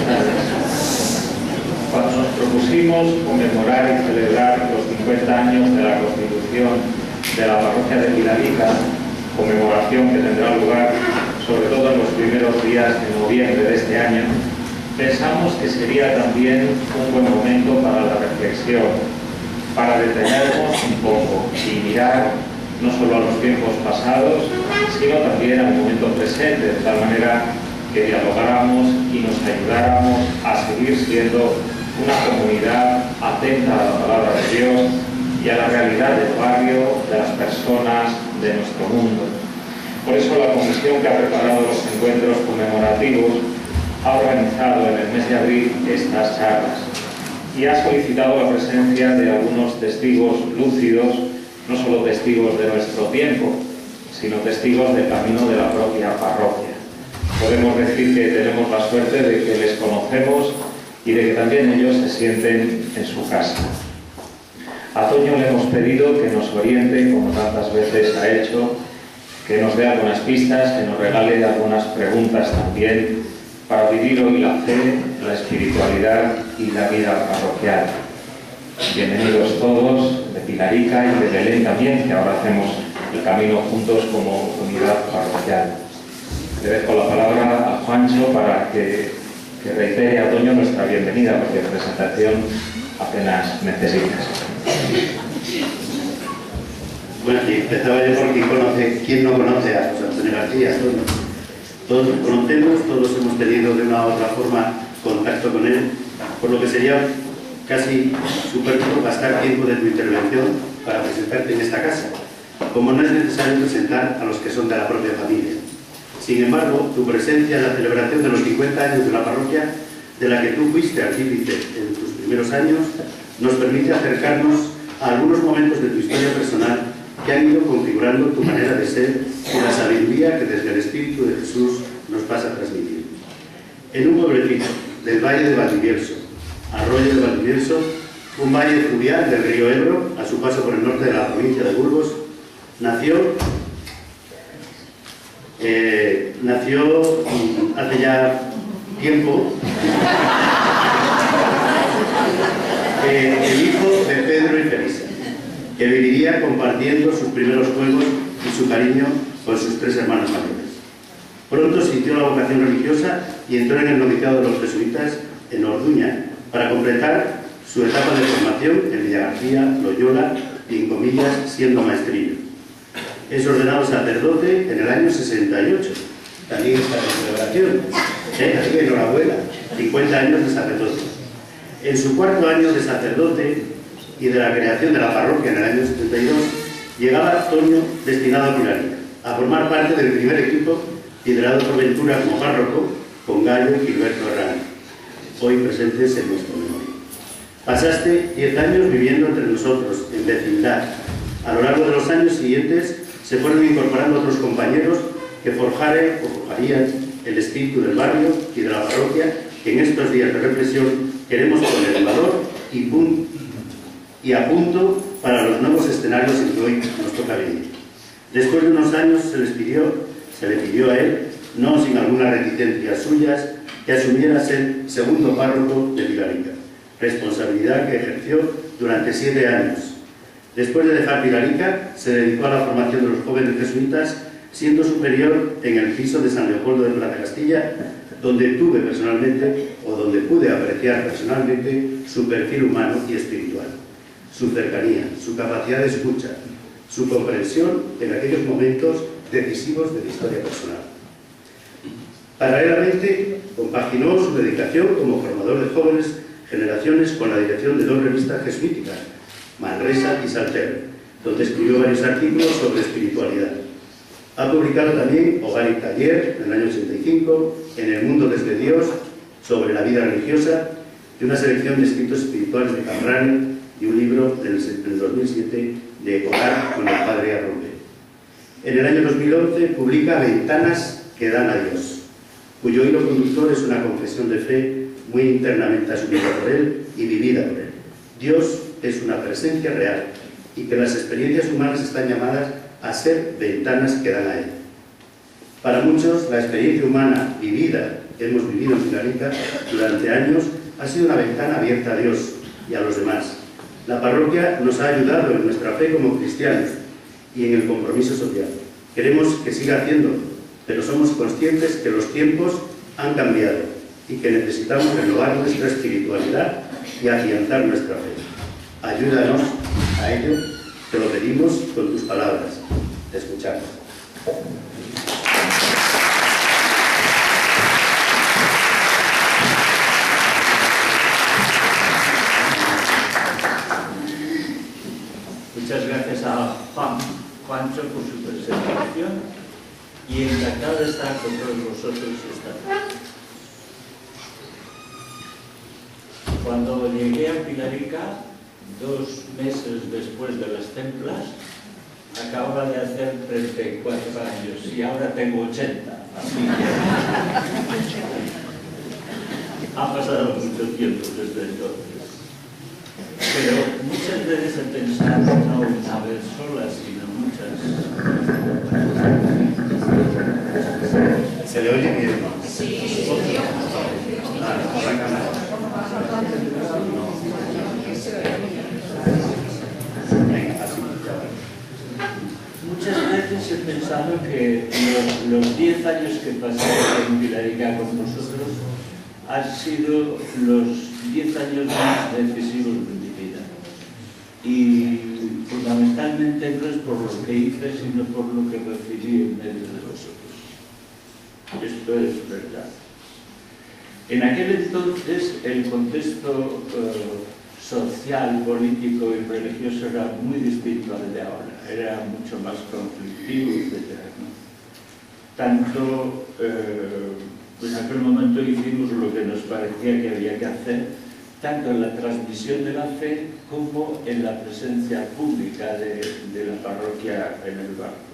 buenas tardes. Cuando nos propusimos conmemorar y celebrar los 50 años de la constitución de la parroquia de Pilarica, conmemoración que tendrá lugar sobre todo en los primeros días de noviembre de este año, pensamos que sería también un buen momento para la reflexión, para detenernos un poco y mirar no solo a los tiempos pasados, sino también al momento presente, de tal manera que dialogáramos y nos ayudáramos a seguir siendo una comunidad atenta a la palabra de Dios y a la realidad del barrio, de las personas, de nuestro mundo. Por eso la comisión que ha preparado los encuentros conmemorativos ha organizado en el mes de abril estas charlas y ha solicitado la presencia de algunos testigos lúcidos, no solo testigos de nuestro tiempo, sino testigos del camino de la propia parroquia. Podemos decir que tenemos la suerte de que les conocemos y de que también ellos se sienten en su casa. A Toño le hemos pedido que nos oriente, como tantas veces ha hecho, que nos dé algunas pistas, que nos regale algunas preguntas también para vivir hoy la fe, la espiritualidad y la vida parroquial. Bienvenidos todos, de Pilarica y de Belén también, que ahora hacemos el camino juntos como unidad parroquial. Le dejo la palabra a Juancho para que reitere a Toño nuestra bienvenida, porque presentación apenas necesitas. Bueno, y empezaba yo por quién no conoce a José Antonio García. Todos lo conocemos, todos hemos tenido de una u otra forma contacto con él, por lo que sería casi superfluo gastar tiempo de tu intervención para presentarte en esta casa, como no es necesario presentar a los que son de la propia familia. Sin embargo, tu presencia en la celebración de los 50 años de la parroquia, de la que tú fuiste artífice en tus primeros años, nos permite acercarnos a algunos momentos de tu historia personal que han ido configurando tu manera de ser y la sabiduría que desde el Espíritu de Jesús nos vas a transmitir. En un pueblecito del Valle de Valdivieso, Arroyo de Valdivieso, un valle fluvial del río Ebro, a su paso por el norte de la provincia de Burgos, nació hace ya tiempo el hijo de Pedro y Felisa, que viviría compartiendo sus primeros juegos y su cariño con sus tres hermanos mayores. Pronto sintió la vocación religiosa y entró en el noviciado de los jesuitas en Orduña para completar su etapa de formación en Villagarcía, Loyola y, en comillas, siendo maestrillo. Es ordenado sacerdote en el año 68. También está en celebración. Así que enhorabuena, 50 años de sacerdote. En su cuarto año de sacerdote y de la creación de la parroquia en el año 72, llegaba Toño destinado a Pilarica, a formar parte del primer equipo liderado por Ventura como párroco, con Gallo y Gilberto Herrán, hoy presentes en nuestro memoria. Pasaste 10 años viviendo entre nosotros, en vecindad. A lo largo de los años siguientes se fueron incorporando otros compañeros que forjarían el espíritu del barrio y de la parroquia, que en estos días de reflexión queremos poner en valor y a punto para los nuevos escenarios en que hoy nos toca vivir. Después de unos años se le pidió a él, no sin algunas reticencias suyas, que asumiera ser segundo párroco de Pilarica, responsabilidad que ejerció durante 7 años. Después de dejar Pilarica, se dedicó a la formación de los jóvenes jesuitas, siendo superior en el piso de San Leopoldo de Plaza Castilla, donde pude apreciar personalmente su perfil humano y espiritual, su cercanía, su capacidad de escucha, su comprensión en aquellos momentos decisivos de la historia personal. Paralelamente, compaginó su dedicación como formador de jóvenes generaciones con la dirección de 2 revistas jesuíticas, Manresa y Salter, donde escribió varios artículos sobre espiritualidad. Ha publicado también Hogar y Taller, en el año 85, En el mundo desde Dios, sobre la vida religiosa, y una selección de escritos espirituales de Cambrani y un libro del 2007 de Hogar con el Padre Arrombe. En el año 2011 publica Ventanas que dan a Dios, cuyo hilo conductor es una confesión de fe muy internamente asumida por él y vivida por él. Dios es una presencia real y que las experiencias humanas están llamadas a ser ventanas que dan a él. Para muchos, la experiencia humana vivida que hemos vivido en Pilarica durante años ha sido una ventana abierta a Dios y a los demás. La parroquia nos ha ayudado en nuestra fe como cristianos y en el compromiso social. Queremos que siga haciéndolo, pero somos conscientes que los tiempos han cambiado y que necesitamos renovar nuestra espiritualidad y afianzar nuestra fe. Ayúdanos a ello, te lo pedimos con tus palabras. Te escuchamos. Muchas gracias a Juancho por su presentación y encantado de estar con todos vosotros esta tarde. Cuando llegué a Pilarica, 2 meses después de las templas, acababa de hacer 34 años y ahora tengo 80, así que ha pasado mucho tiempo desde entonces. Pero muchas veces he pensado, no una vez sola, sino muchas. ¿Se le oye bien? Sí. Por la cámara. Venga, así. Muchas veces he pensado que los 10 años que pasé en Pilarica con vosotros han sido los 10 años más decisivos de mi vida. Y fundamentalmente no es por lo que hice, sino por lo que recibí en medio de vosotros. Esto es verdad. En aquel entonces el contexto social, político y religioso era muy distinto al de ahora. Era mucho más conflictivo, etc. Tanto en aquel momento hicimos lo que nos parecía que había que hacer, tanto en la transmisión de la fe como en la presencia pública de la parroquia en el barrio,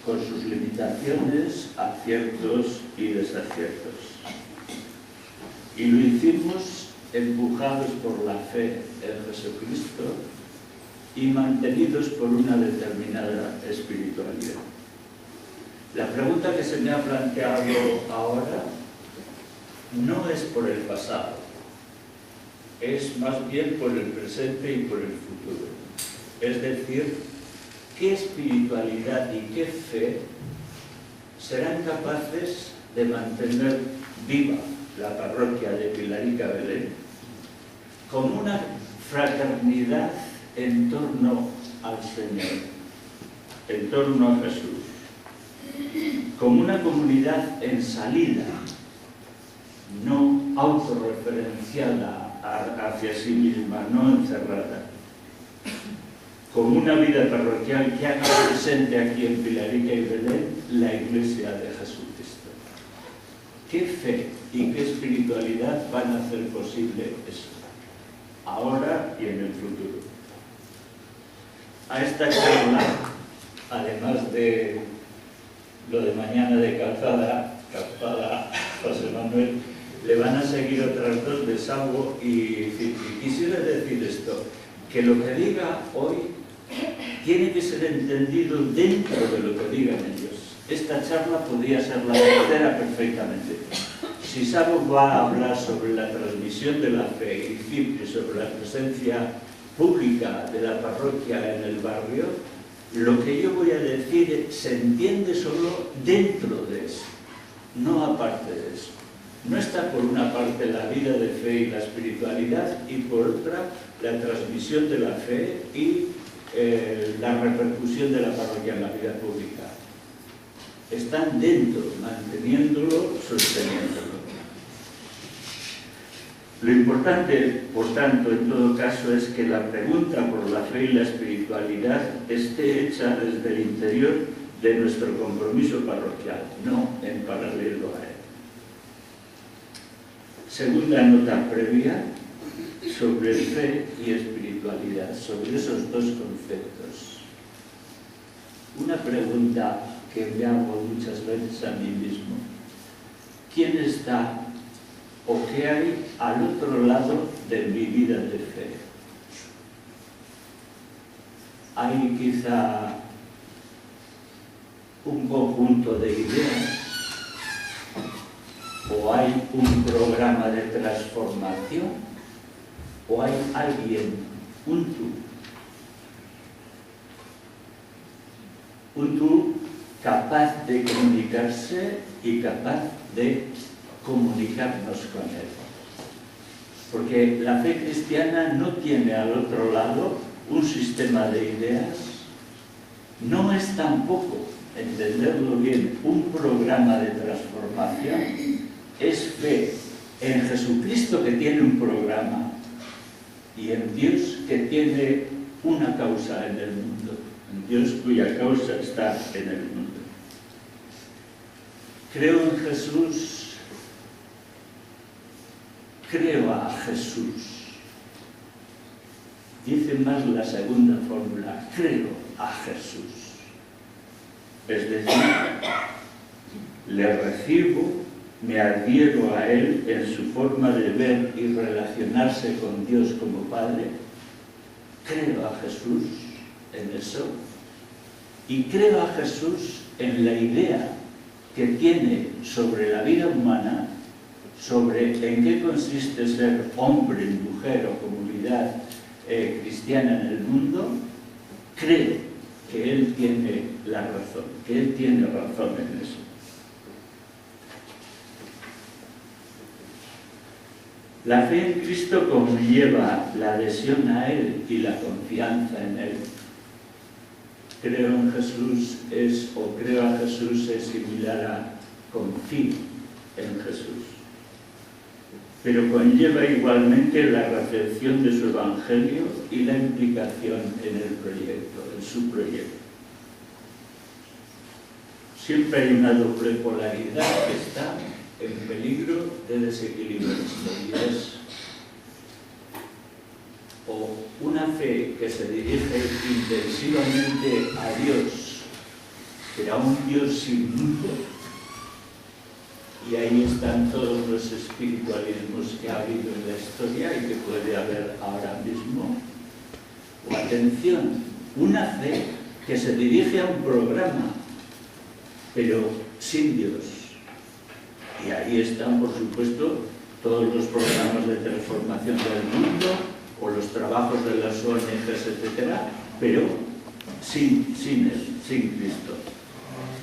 con sus limitaciones, aciertos y desaciertos. Y lo hicimos empujados por la fe en Jesucristo y mantenidos por una determinada espiritualidad. La pregunta que se me ha planteado ahora no es por el pasado, es más bien por el presente y por el futuro. Es decir, ¿qué espiritualidad y qué fe serán capaces de mantener viva la parroquia de Pilarica Belén como una fraternidad en torno al Señor, en torno a Jesús, como una comunidad en salida, no autorreferenciada hacia sí misma, no encerrada, como una vida parroquial que haga presente aquí en Pilarica y Belén la Iglesia de Jesucristo? ¿Qué fe y qué espiritualidad van a hacer posible eso, ahora y en el futuro? A esta charla, además de lo de mañana de calzada José Manuel, le van a seguir otras 2 de Salvo y quisiera decir esto, que lo que diga hoy tiene que ser entendido dentro de lo que digan ellos. Esta charla podría ser la tercera perfectamente. Si Sabo va a hablar sobre la transmisión de la fe y Cipri sobre la presencia pública de la parroquia en el barrio, lo que yo voy a decir se entiende solo dentro de eso, no aparte de eso. No está por una parte la vida de fe y la espiritualidad y por otra la transmisión de la fe y la repercusión de la parroquia en la vida pública. Están dentro, manteniéndolo, sosteniéndolo. Lo importante, por tanto, en todo caso, es que la pregunta por la fe y la espiritualidad esté hecha desde el interior de nuestro compromiso parroquial, no en paralelo a él. Segunda nota previa sobre fe y espiritualidad, sobre esos 2 conceptos. Una pregunta que me hago muchas veces a mí mismo: ¿quién está o qué hay al otro lado de mi vida de fe? Hay quizá un conjunto de ideas, o o hay un programa de transformación, o hay alguien, un tú capaz de comunicarse y capaz de comunicarnos con él. Porque la fe cristiana no tiene al otro lado un sistema de ideas, no es tampoco, entenderlo bien, un programa de transformación, es fe en Jesucristo que tiene un programa y en Dios que tiene una causa en el mundo, en Dios cuya causa está en el mundo. Creo en Jesús, creo a Jesús. Dice más la segunda fórmula, creo a Jesús. Es decir, le recibo, me adhiero a Él en su forma de ver y relacionarse con Dios como Padre. Creo a Jesús en eso. Y creo a Jesús en la idea que tiene sobre la vida humana, sobre en qué consiste ser hombre, mujer o comunidad cristiana en el mundo. Creo que Él tiene la razón, que Él tiene razón en eso. La fe en Cristo conlleva la adhesión a Él y la confianza en Él. Creo en Jesús creo a Jesús es similar a confío en Jesús. Pero conlleva igualmente la recepción de su Evangelio y la implicación en el proyecto, en su proyecto. Siempre hay una doble polaridad que está en peligro de desequilibrio, y es o una fe que se dirige intensivamente a Dios, pero a un Dios sin mundo, y ahí están todos los espiritualismos que ha habido en la historia y que puede haber ahora mismo. O atención, una fe que se dirige a un programa, pero sin Dios. Y ahí están, por supuesto, todos los programas de transformación del mundo, o los trabajos de las ONGs, etcétera, pero sin Él, sin Cristo.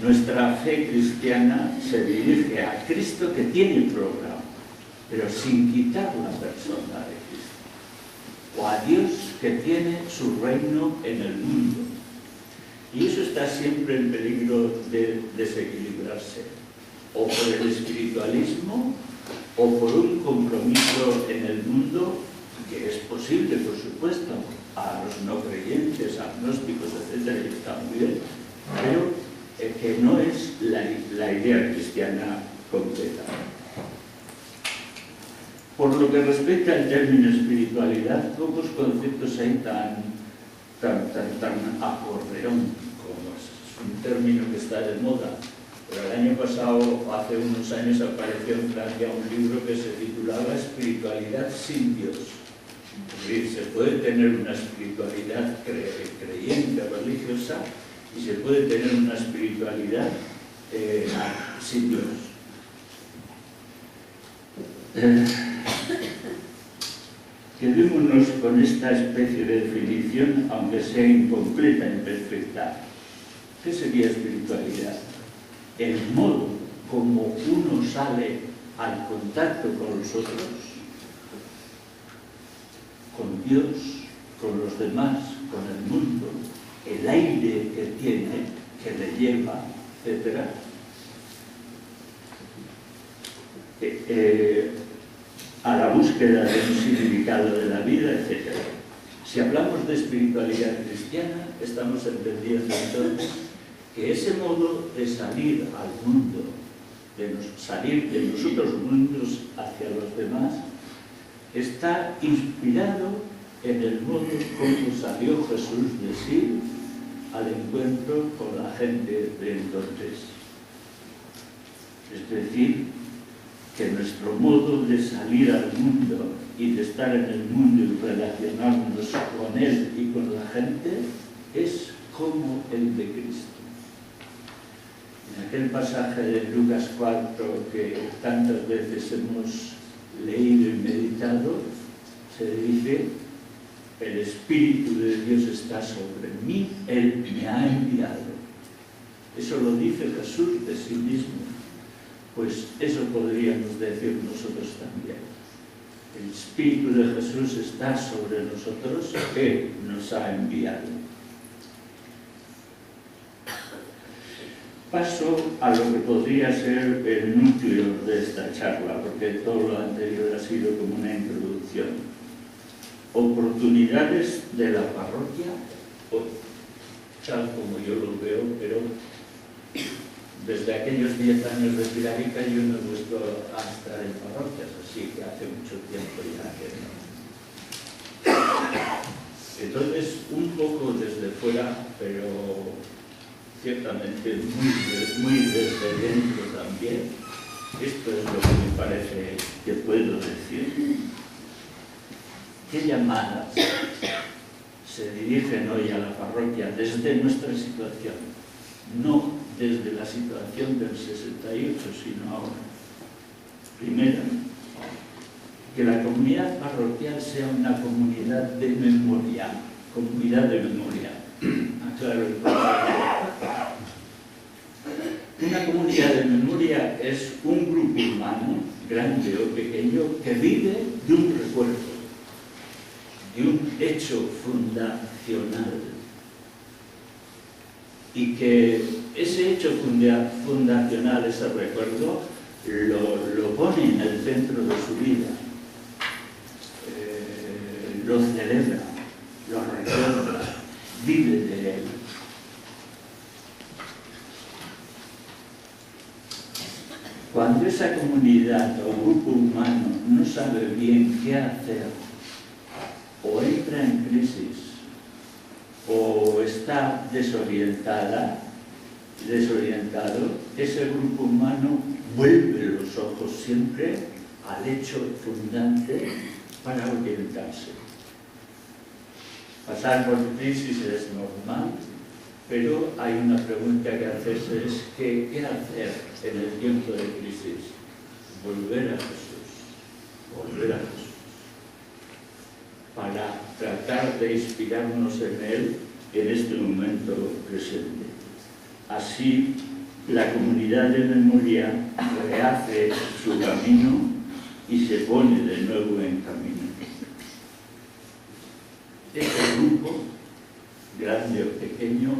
Nuestra fe cristiana se dirige a Cristo que tiene programa, pero sin quitar la persona de Cristo. O a Dios que tiene su reino en el mundo. Y eso está siempre en peligro de desequilibrarse, o por el espiritualismo, o por un compromiso en el mundo, que es posible, por supuesto, a los no creyentes, agnósticos, etcétera, y está muy bien, pero que no es la idea cristiana completa. Por lo que respecta al término espiritualidad, pocos conceptos hay tan acordeón, como es un término que está de moda. Pero el año pasado, hace unos años, apareció en Francia un libro que se titulaba Espiritualidad sin Dios. Es decir, se puede tener una espiritualidad creyente, religiosa, y se puede tener una espiritualidad sin Dios. Quedémonos con esta especie de definición, aunque sea incompleta, imperfecta. ¿Qué sería espiritualidad? El modo como uno sale al contacto con los otros, con Dios, con los demás, con el mundo, el aire que tiene, que le lleva, etc. A la búsqueda de un significado de la vida, etc. Si hablamos de espiritualidad cristiana, estamos entendiendo entonces que ese modo de salir al mundo, salir de nosotros mundos hacia los demás, está inspirado en el modo como salió Jesús de sí al encuentro con la gente de entonces. Es decir, que nuestro modo de salir al mundo y de estar en el mundo y relacionarnos con Él y con la gente es como el de Cristo. En aquel pasaje de Lucas 4 que tantas veces hemos leído y meditado, se dice: el Espíritu de Dios está sobre mí, Él me ha enviado. Eso lo dice Jesús de sí mismo. Pues eso podríamos decir nosotros también. El Espíritu de Jesús está sobre nosotros, Él nos ha enviado. Paso a lo que podría ser el núcleo de esta charla, porque todo lo anterior ha sido como una introducción. Oportunidades de la parroquia hoy, tal como yo lo veo, pero desde aquellos 10 años de Pilarica yo no he vuelto a estar en parroquias, así que hace mucho tiempo ya que no. Entonces, un poco desde fuera, pero ciertamente muy desde dentro también, esto es lo que me parece que puedo decir. ¿Qué llamadas se dirigen hoy a la parroquia desde nuestra situación? No desde la situación del 68, sino ahora. Primero, que la comunidad parroquial sea una comunidad de memoria. Comunidad de memoria. Aclaro el problema. Una comunidad de memoria es un grupo humano, grande o pequeño, que vive de un recuerdo, de un hecho fundacional, y que ese hecho fundacional, ese recuerdo, lo pone en el centro de su vida, lo celebra, lo recuerda, vive de él. Cuando esa comunidad o grupo humano no sabe bien qué hacer, o entra en crisis, o está desorientado, ese grupo humano vuelve los ojos siempre al hecho fundante para orientarse. Pasar por crisis es normal, pero hay una pregunta que hacerse, es ¿qué hacer en el tiempo de crisis? Volver a Jesús, para tratar de inspirarnos en Él en este momento presente. Así, la comunidad de memoria rehace su camino y se pone de nuevo en camino. Este grupo, grande o pequeño,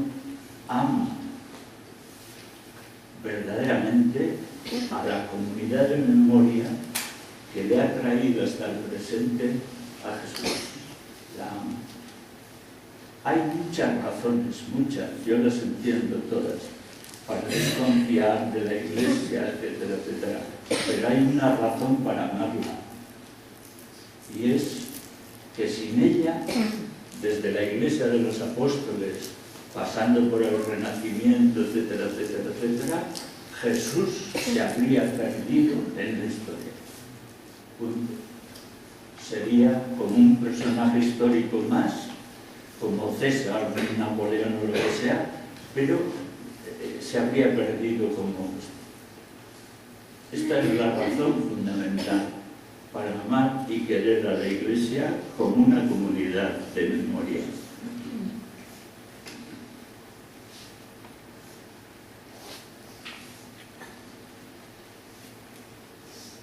ama verdaderamente a la comunidad de memoria que le ha traído hasta el presente a Jesús. La ama. Hay muchas razones, muchas, yo las entiendo todas, para desconfiar de la Iglesia, etcétera, etcétera, pero hay una razón para amarla, y es que sin ella, desde la Iglesia de los Apóstoles, pasando por el Renacimiento, etcétera, etcétera, etcétera, Jesús se habría perdido en la historia. Punto. Sería como un personaje histórico más, como César, Napoleón o lo que sea, pero se habría perdido como... Esta es la razón fundamental para amar y querer a la Iglesia como una comunidad de memoria.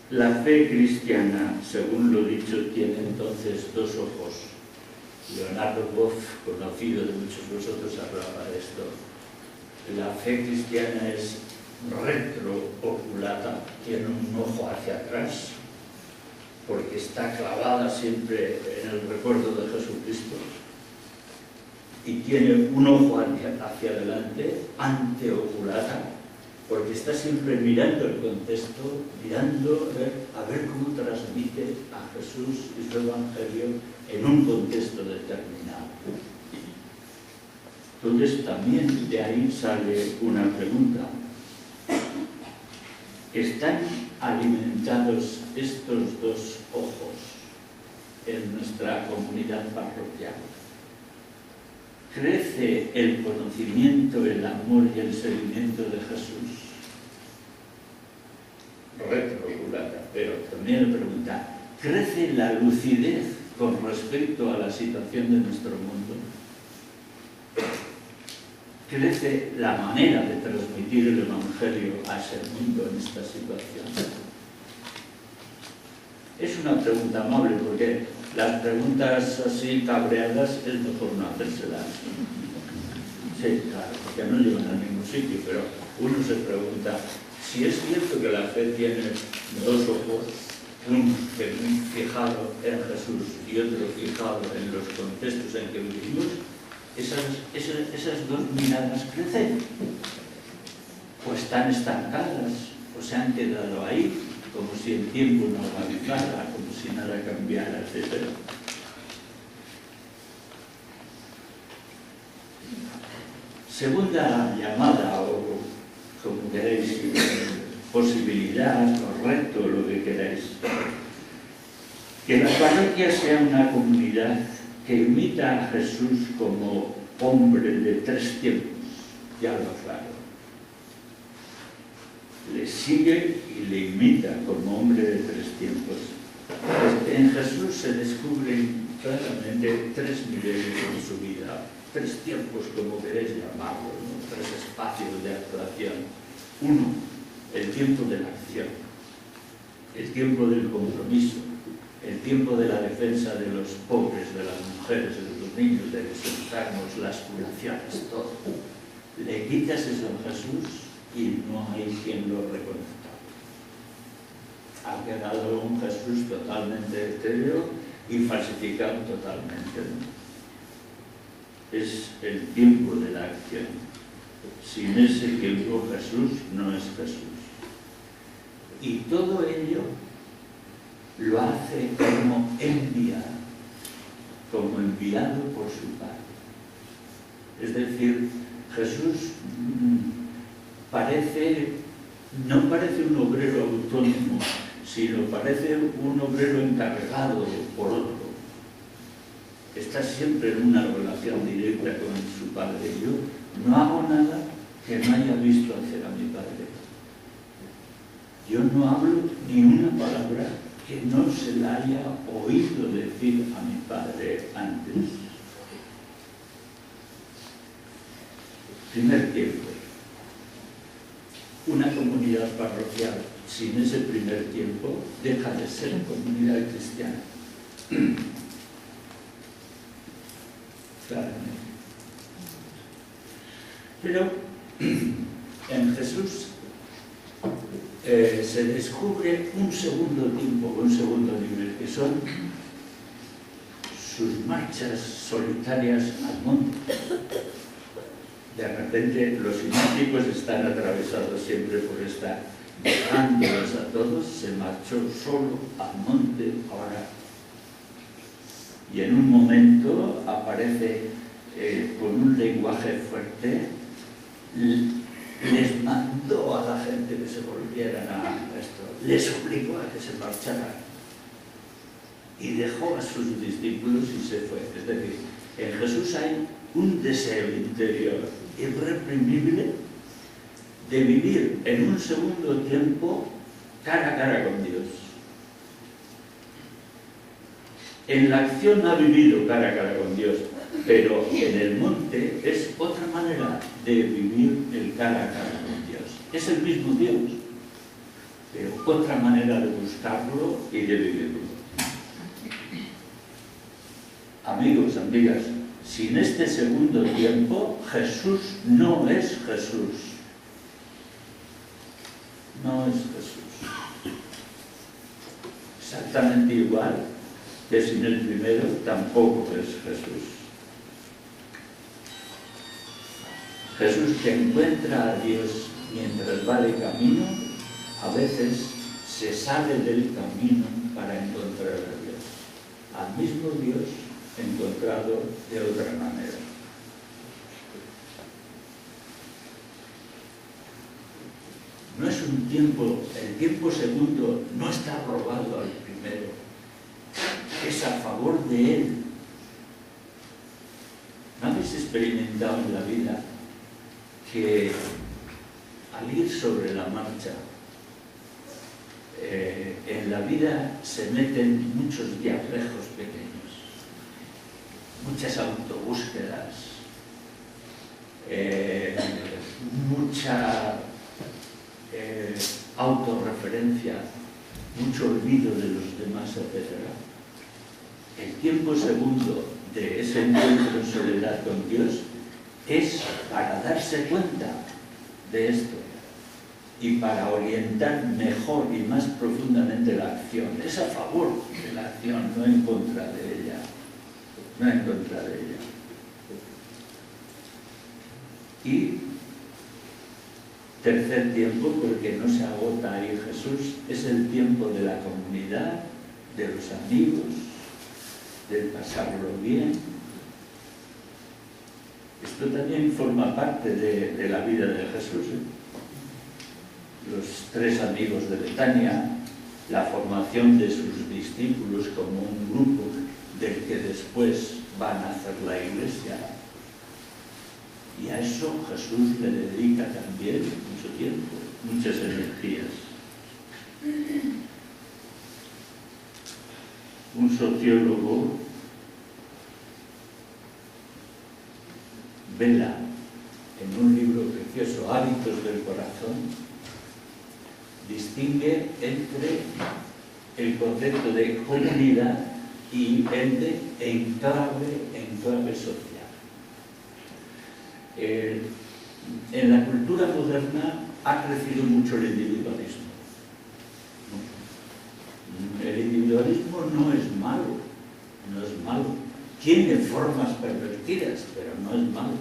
La fe cristiana, según lo dicho, tiene entonces dos ojos. Leonardo Boff, conocido de muchos de vosotros, hablaba de esto. La fe cristiana es retrooculata, tiene un ojo hacia atrás, porque está clavada siempre en el recuerdo de Jesucristo, y tiene un ojo hacia adelante, anteoculata, porque está siempre mirando el contexto, mirando a ver cómo transmite a Jesús y su Evangelio en un contexto determinado. Entonces también de ahí sale una pregunta. ¿Están alimentados estos dos ojos en nuestra comunidad parroquial? ¿crece el conocimiento, el amor y el seguimiento de Jesús? Retrobulata, pero también le pregunta, ¿crece la lucidez con respecto a la situación de nuestro mundo? ¿Crece la manera de transmitir el Evangelio a ese mundo en esta situación? Es una pregunta amable, porque las preguntas así cabreadas es mejor no hacérselas. Sí, claro, porque no llevan a ningún sitio, pero uno se pregunta, si es cierto que la fe tiene dos ojos, uno fijado en Jesús y otro fijado en los contextos en que vivimos, esas dos miradas crecen, o están estancadas, o se han quedado ahí, como si el tiempo no avanzara, como si nada cambiara, etc. Segunda llamada, o como queréis, posibilidad, o reto, lo que queráis. Que la parroquia sea una comunidad que imita a Jesús como hombre de tres tiempos, ya lo aclaro. Le sigue y le imita como hombre de tres tiempos. En Jesús se descubren claramente tres milenios en su vida, tres tiempos, como queréis llamarlo, ¿no? Tres espacios de actuación. Uno, el tiempo de la acción, el tiempo del compromiso, el tiempo de la defensa de los pobres, de las mujeres, de los niños, de los enfermos, las curaciones, todo. Le quitas eso a Jesús y no hay quien lo reconozca. Ha quedado un Jesús totalmente etéreo y falsificado totalmente, ¿no? Es el tiempo de la acción. Sin ese tiempo Jesús no es Jesús. Y todo ello lo hace como enviado por su Padre. Es decir, Jesús no parece un obrero autónomo, sino parece un obrero encargado por otro. Está siempre en una relación directa con su Padre. Yo no hago nada que no haya visto hacer a mi Padre. Yo no hablo ni una palabra que no se la haya oído decir a mi Padre antes. Primer tiempo. Una comunidad parroquial sin ese primer tiempo deja de ser comunidad cristiana. Claramente. Pero en Jesús se descubre un segundo tiempo, un segundo nivel, que son sus marchas solitarias al monte. De repente los sinópticos están atravesados siempre por esta, dejándolos a todos, se marchó solo al monte ahora. Y en un momento aparece con un lenguaje fuerte, les mandó a la gente que se volvieran a esto, les obligó a que se marcharan y dejó a sus discípulos y se fue. Es decir, en Jesús hay un deseo interior irreprimible de vivir en un segundo tiempo cara a cara con Dios. En la acción ha vivido cara a cara con Dios, pero en el monte es otra manera de vivir el cara a cara con Dios. Es el mismo Dios, pero otra manera de buscarlo y de vivirlo. Amigos, amigas, sin este segundo tiempo, Jesús no es Jesús. No es Jesús. Exactamente igual que sin el primero tampoco es Jesús. Jesús que encuentra a Dios mientras va de camino, a veces se sale del camino para encontrar a Dios. Al mismo Dios encontrado de otra manera. No es un tiempo, el tiempo segundo no está robado al primero, es a favor de él. ¿No habéis experimentado en la vida que al ir sobre la marcha, en la vida se meten muchos viajejos pequeños, muchas autobúsquedas, mucha autorreferencia, mucho olvido de los demás, etc. El tiempo segundo de ese encuentro en soledad con Dios es para darse cuenta de esto y para orientar mejor y más profundamente la acción. Es a favor de la acción, no en contra de ella. No en contra de ella. Y tercer tiempo, porque no se agota ahí Jesús, es el tiempo de la comunidad, de los amigos, del pasarlo bien. Esto también forma parte de la vida de Jesús, Los 3 amigos de Betania, la formación de sus discípulos como un grupo del que después van a hacer la Iglesia. Y a eso Jesús le dedica también mucho tiempo, muchas energías. Un sociólogo Vela, en un libro precioso, Hábitos del Corazón, distingue entre el concepto de comunidad y el de enclave social. En la cultura moderna ha crecido mucho el individualismo. El individualismo no es malo, no es malo. Tiene formas pervertidas, pero no es malo.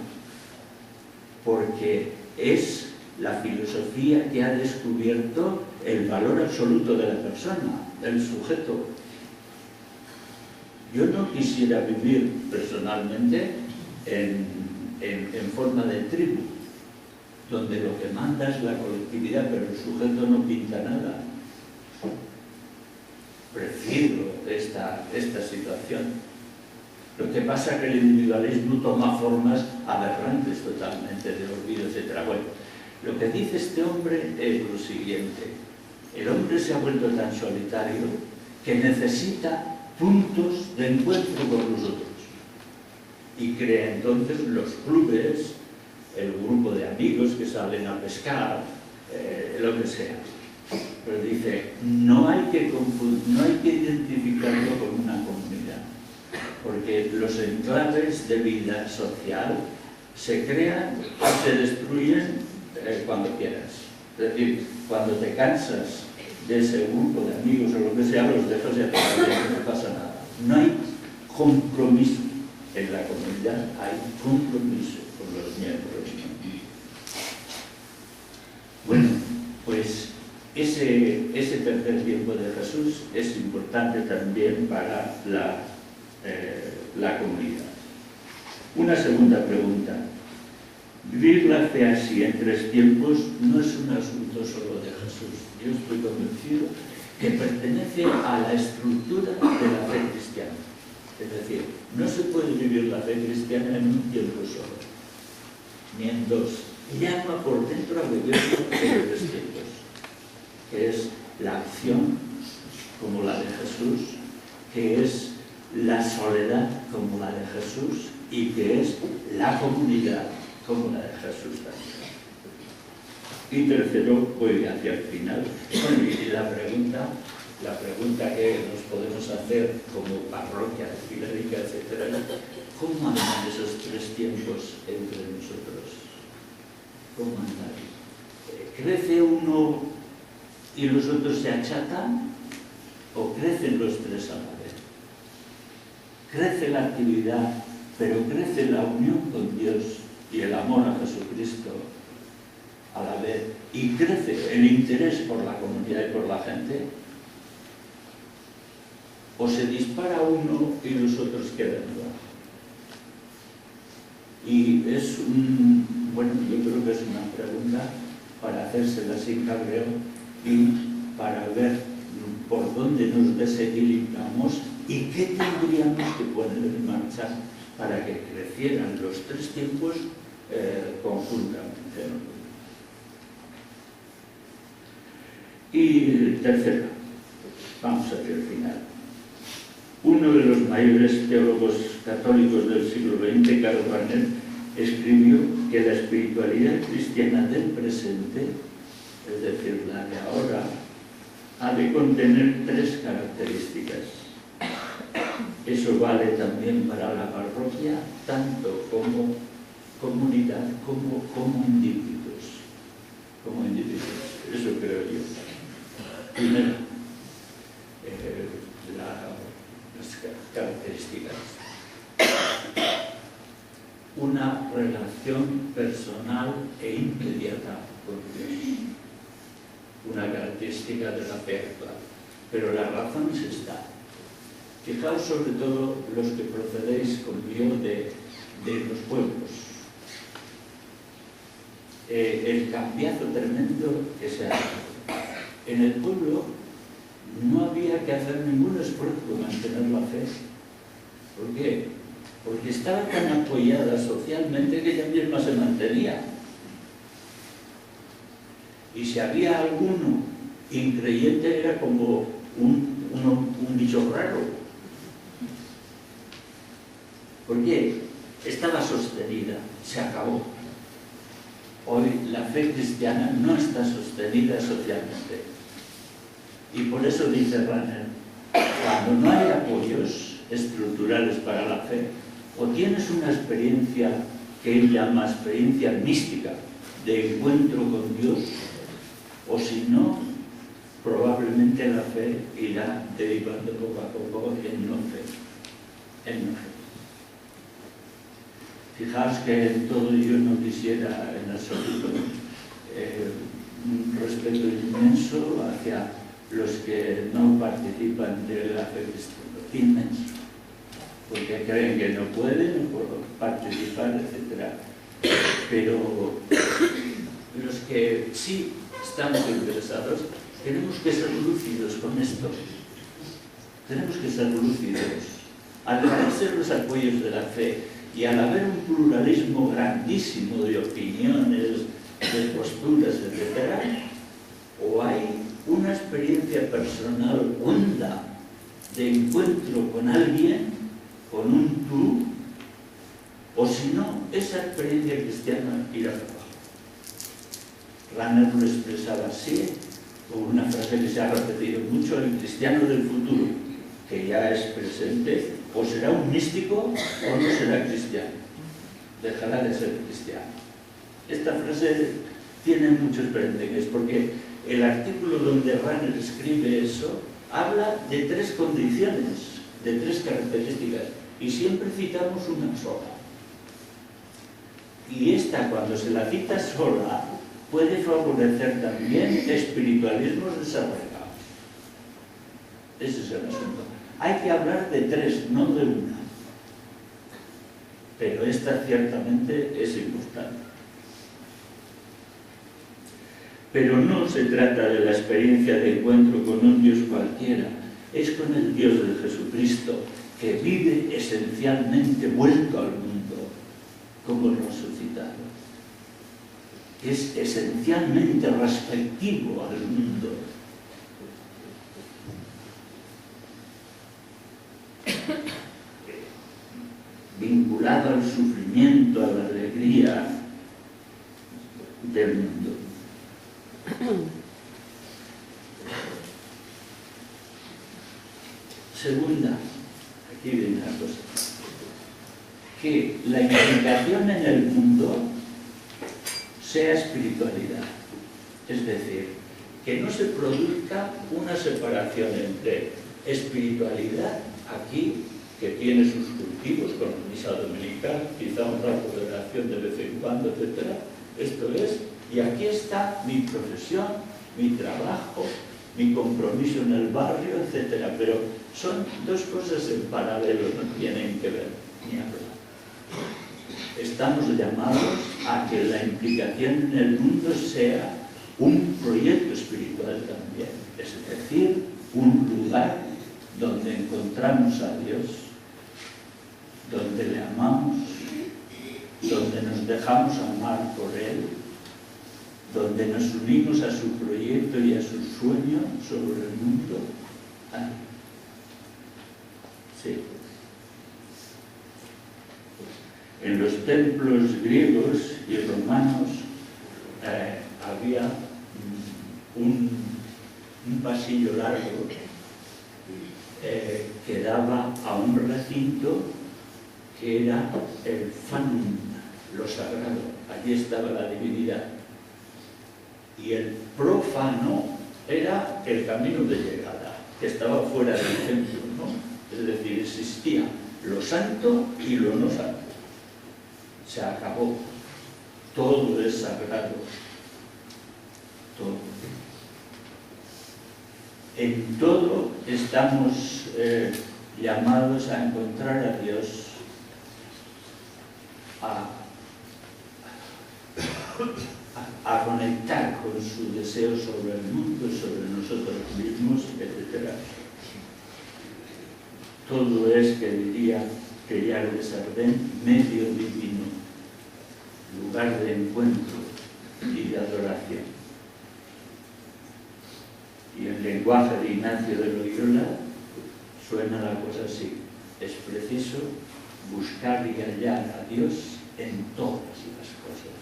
Porque es la filosofía que ha descubierto el valor absoluto de la persona, del sujeto. Yo no quisiera vivir personalmente en forma de tribu, donde lo que manda es la colectividad, pero el sujeto no pinta nada. Prefiero esta situación. Lo que pasa es que el individualismo toma formas aberrantes totalmente, de olvido, etc. Bueno, lo que dice este hombre es lo siguiente. El hombre se ha vuelto tan solitario que necesita puntos de encuentro con los otros. Y crea entonces los clubes, el grupo de amigos que salen a pescar, lo que sea. Pero dice, no hay que identificarlo con una comunidad, porque los enclaves de vida social se crean o se destruyen cuando quieras. Es decir, cuando te cansas de ese grupo de amigos o lo que sea, los dejas y no pasa nada. No hay compromiso. En la comunidad hay compromiso con los miembros. Bueno, pues ese tercer tiempo de Jesús es importante también para la comunidad. Una segunda pregunta. Vivir la fe así en 3 tiempos no es un asunto solo de Jesús. Yo estoy convencido que pertenece a la estructura de la fe cristiana. Es decir, no se puede vivir la fe cristiana en un tiempo solo, ni en 2. Llama por dentro a vivirlo en 3 tiempos, que es la acción como la de Jesús, que es la soledad como la de Jesús y que es la comunidad como la de Jesús también. Y tercero, voy hacia el final. Bueno, y la pregunta que nos podemos hacer como parroquia, Filadelfia, etc. ¿Cómo andan esos 3 tiempos entre nosotros? ¿Cómo andan? ¿Crece uno y los otros se achatan? ¿O crecen los 3 a la vez? Crece la actividad, pero crece la unión con Dios y el amor a Jesucristo a la vez, y crece el interés por la comunidad y por la gente, o se dispara uno y los otros quedan abajo. Y es bueno, yo creo que es una pregunta para hacérsela sin cabreo y para ver por dónde nos desequilibramos ¿Y qué tendríamos que poner en marcha para que crecieran los tres tiempos conjuntamente? Y tercero, vamos hacia el final. Uno de los mayores teólogos católicos del siglo XX, Karl Rahner, escribió que la espiritualidad cristiana del presente, es decir, la de ahora, ha de contener tres características. Eso vale también para la parroquia, tanto como comunidad como individuos. Como individuos, eso creo yo. Primero, las características. Una relación personal e inmediata con Dios. Una característica de la fe actual. Pero la razón es esta. Fijaos sobre todo los que procedéis conmigo de los pueblos. El cambiazo tremendo que se ha hecho. En el pueblo no había que hacer ningún esfuerzo por mantener la fe. ¿Por qué? Porque estaba tan apoyada socialmente que ella misma se mantenía. Y si había alguno increyente era como un bicho raro. ¿Por qué? Estaba sostenida, se acabó. Hoy la fe cristiana no está sostenida socialmente. Y por eso dice Rahner, cuando no hay apoyos estructurales para la fe, o tienes una experiencia que él llama experiencia mística de encuentro con Dios, o si no, probablemente la fe irá derivando poco a poco en no fe. En no fe. Fijaos que en todo ello no quisiera en absoluto un respeto inmenso hacia los que no participan de la fe cristiana, inmenso, porque creen que no pueden participar, etc. Pero los que sí estamos interesados, tenemos que ser lúcidos con esto. Tenemos que ser lúcidos. Al aparecer los apoyos de la fe y al haber un pluralismo grandísimo de opiniones, de posturas, etc., o hay una experiencia personal honda de encuentro con alguien, con un tú, o si no, esa experiencia cristiana irá para abajo. Rahner lo expresaba así, con una frase que se ha repetido mucho: el cristiano del futuro, que ya es presente, o será un místico o no será cristiano, dejará de ser cristiano. Esta frase tiene muchos prendegues, porque el artículo donde Rahner escribe eso habla de tres condiciones, de tres características, y siempre citamos una sola. Y esta, cuando se la cita sola, puede favorecer también espiritualismos desarrollados. Ese es el asunto. Hay que hablar de tres, no de una. Pero esta ciertamente es importante. Pero no se trata de la experiencia de encuentro con un Dios cualquiera, es con el Dios de Jesucristo, que vive esencialmente vuelto al mundo, como el resucitado. Es esencialmente respectivo al mundo. Vinculado al sufrimiento, a la alegría del mundo. Segunda, aquí viene una cosa, que la implicación en el mundo sea espiritualidad, es decir, que no se produzca una separación entre espiritualidad aquí, que tiene sus cultivos con la misa dominical, quizá un rato de oración de vez en cuando, etc. Esto es, y aquí está mi profesión, mi trabajo, mi compromiso en el barrio, etc. Pero son dos cosas en paralelo, no tienen que ver ni hablar. Estamos llamados a que la implicación en el mundo sea un proyecto espiritual también, es decir, un lugar donde encontramos a Dios, donde le amamos, donde nos dejamos amar por Él, donde nos unimos a su proyecto y a su sueño sobre el mundo. Ahí. Sí. En los templos griegos y romanos había un pasillo largo que daba a un recinto que era el fanum, lo sagrado. Allí estaba la divinidad. Y el profano era el camino de llegada, que estaba fuera del templo, ¿no? Es decir, existía lo santo y lo no santo. Se acabó. Todo es sagrado. Todo. En todo estamos llamados a encontrar a Dios, a conectar con su deseo sobre el mundo, sobre nosotros mismos, etc. Todo es, que diría Teilhard de Chardin, medio divino, lugar de encuentro y de adoración. Y el lenguaje de Ignacio de Loyola suena la cosa así: es preciso buscar y hallar a Dios en todas las cosas,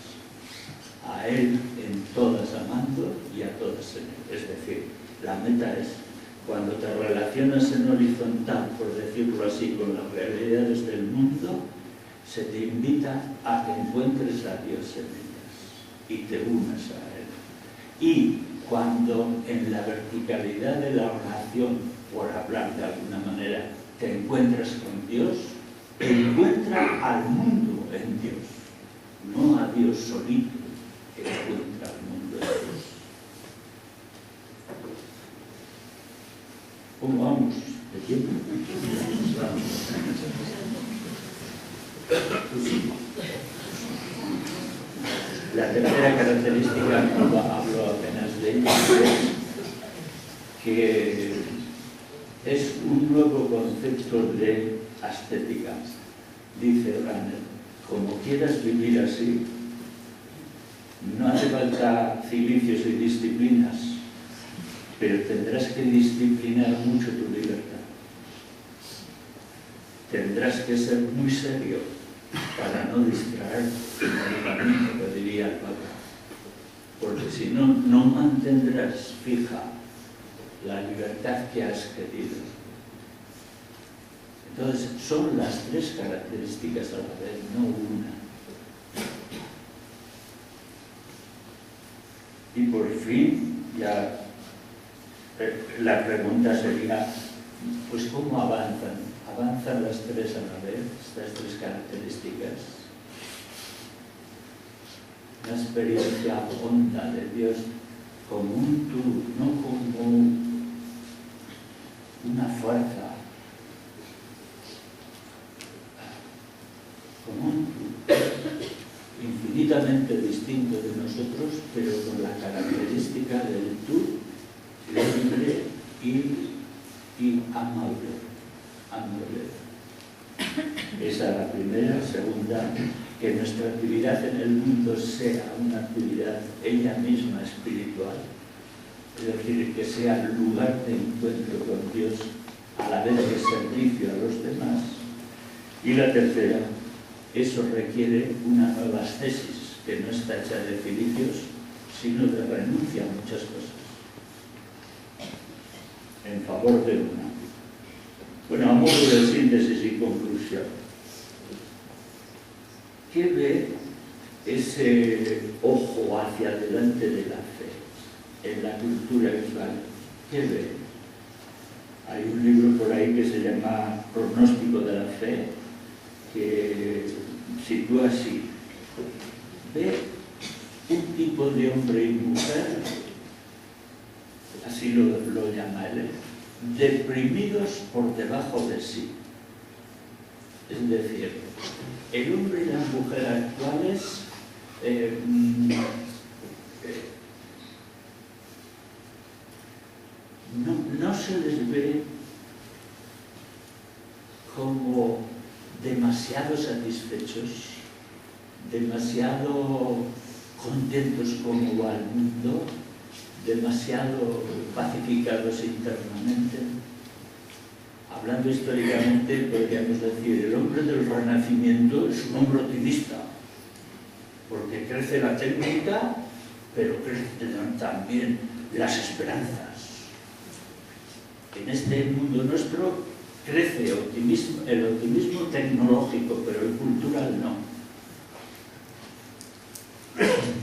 a Él en todas amando y a todas en Él. Es decir, la meta es, cuando te relacionas en horizontal, por decirlo así, con las realidades del mundo, se te invita a que encuentres a Dios en ellas y te unas a Él. Y cuando en la verticalidad de la oración, por hablar de alguna manera, te encuentras con Dios, encuentra al mundo en Dios, no a Dios solito, que encuentra al mundo en Dios. ¿Cómo vamos de tiempo? La tercera característica, no hablo apenas de ella, es que es un nuevo concepto de ascética. Dice Ranner: como quieras vivir así, no hace falta cilicios y disciplinas, pero tendrás que disciplinar mucho tu libertad. Tendrás que ser muy serio para no distraerte del camino, que diría el Papa, porque si no, no mantendrás fija la libertad que has querido. Entonces, son las tres características a la vez, no una. Y por fin, ya la pregunta sería, pues ¿cómo avanzan? ¿Avanzan las tres a la vez, estas tres características? Una experiencia honda de Dios como un tú, no como una fuerza, como un tú, infinitamente distinto de nosotros, pero con la característica del tú libre y amable. Esa es la primera. Segunda, que nuestra actividad en el mundo sea una actividad ella misma espiritual, es decir, que sea el lugar de encuentro con Dios a la vez de servicio a los demás. Y la tercera, eso requiere una nueva ascesis, que no está hecha de cilicios, sino de renuncia a muchas cosas en favor de una. Bueno, a modo de síntesis y conclusión, ¿qué ve ese ojo hacia adelante de la fe en la cultura israelí? ¿Qué ve? Hay un libro por ahí que se llama Pronóstico de la Fe, que sitúa así: ve un tipo de hombre y mujer, así lo llama él, deprimidos por debajo de sí. Es decir, el hombre y la mujer actuales no se les ve como demasiado satisfechos, demasiado contentos como va el mundo, demasiado pacificados internamente. Hablando históricamente, podríamos decir, el hombre del Renacimiento es un hombre optimista, porque crece la técnica, pero crecen también las esperanzas. En este mundo nuestro crece el optimismo tecnológico, pero el cultural no.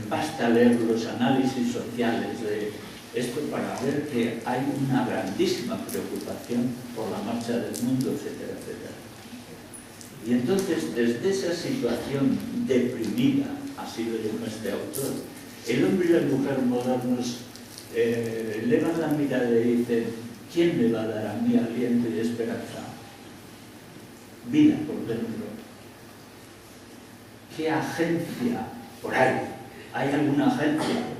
Basta leer los análisis sociales de esto para ver que hay una grandísima preocupación por la marcha del mundo, etcétera, etcétera. Y entonces, desde esa situación deprimida, así lo llama este autor, el hombre y la mujer modernos elevan la mirada y dicen: ¿quién me va a dar a mí aliento y esperanza? Vida por dentro. ¿Qué agencia por ahí? ¿Hay alguna agencia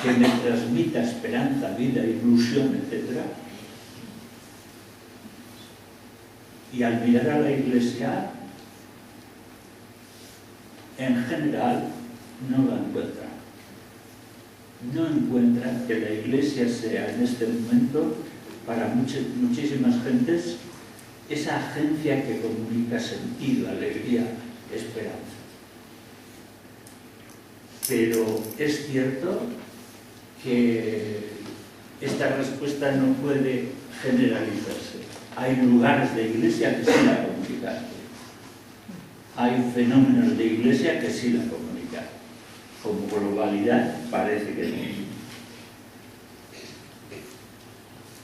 que me transmita esperanza, vida, ilusión, etcétera? Y al mirar a la Iglesia, en general, no la encuentra. No encuentra que la Iglesia sea en este momento, para muchísimas gentes, esa agencia que comunica sentido, alegría, esperanza. Pero es cierto que esta respuesta no puede generalizarse. Hay lugares de Iglesia que sí la comunican. Hay fenómenos de Iglesia que sí la comunican. Como globalidad parece que no.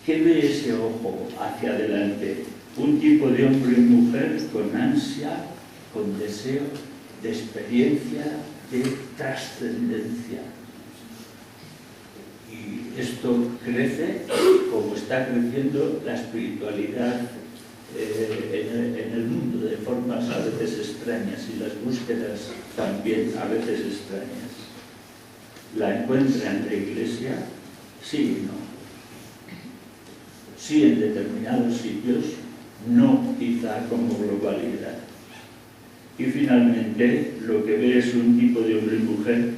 ¿Qué ve ese ojo hacia adelante? Un tipo de hombre y mujer con ansia, con deseo de experiencia, de trascendencia. Y esto crece como está creciendo la espiritualidad en el mundo, de formas a veces extrañas, y las búsquedas también a veces extrañas. ¿La encuentra en la Iglesia? Sí y no. Sí en determinados sitios, no quizá como globalidad. Y finalmente lo que ve es un tipo de hombre y mujer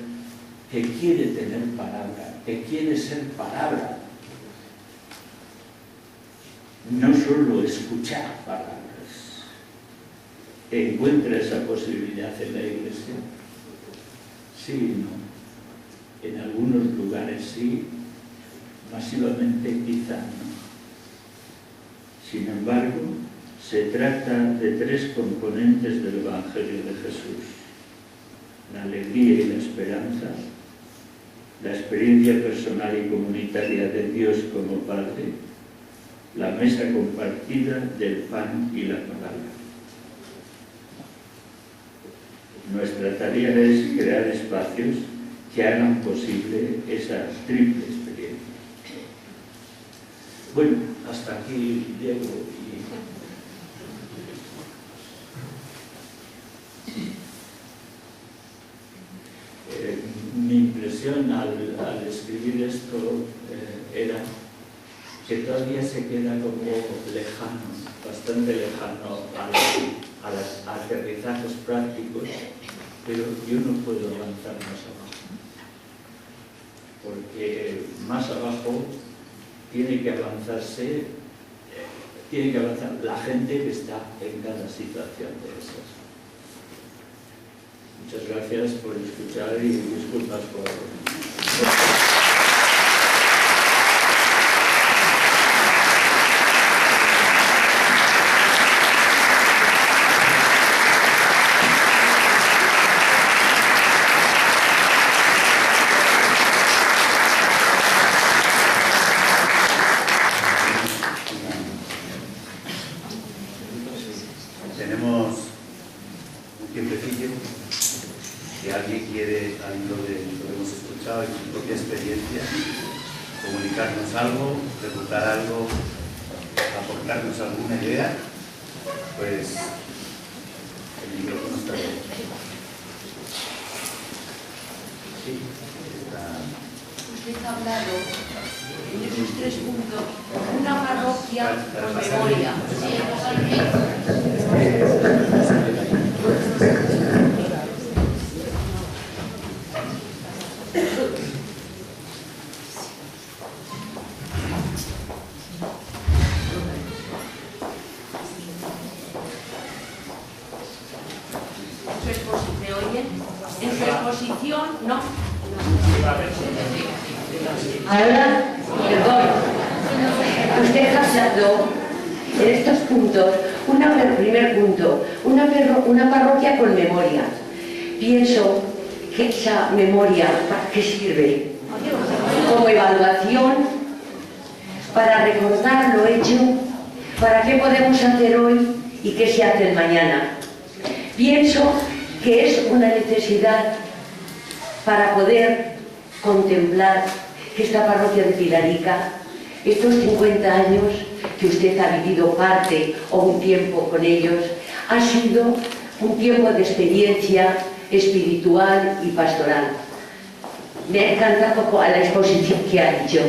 que quiere tener palabra, que quiere ser palabra. No solo escuchar palabras. ¿Encuentra esa posibilidad en la Iglesia? Sí y no. En algunos lugares sí, masivamente quizá no. Sin embargo, se trata de tres componentes del Evangelio de Jesús: la alegría y la esperanza, la experiencia personal y comunitaria de Dios como Padre, la mesa compartida del pan y la palabra. Nuestra tarea es crear espacios que hagan posible esa triple experiencia. Bueno, hasta aquí, Diego. Mi impresión al escribir esto era que todavía se queda como lejano, bastante lejano a los aterrizajes prácticos, pero yo no puedo avanzar más abajo, porque más abajo tiene que avanzar la gente que está en cada situación de esas. Muchas gracias por escuchar y disculpas por... Tenemos un tiempecillo. Si alguien quiere, al hilo de lo que hemos escuchado y su propia experiencia, comunicarnos algo, preguntar algo, aportarnos alguna idea, pues el micrófono está abierto. Sí, Usted ha hablado en esos 3 puntos una parroquia con memoria. Sí, En su exposición, no. Ahora, perdón, usted ha sacado en estos puntos, primer punto, una parroquia con memoria. Pienso que esa memoria, ¿para qué sirve? Como evaluación, para recordar lo hecho, para qué podemos hacer hoy y qué se hace mañana. Pienso que es una necesidad para poder contemplar que esta parroquia de Pilarica, estos 50 años que usted ha vivido parte o un tiempo con ellos, ha sido un tiempo de experiencia espiritual y pastoral. Me ha encantado la exposición que ha dicho,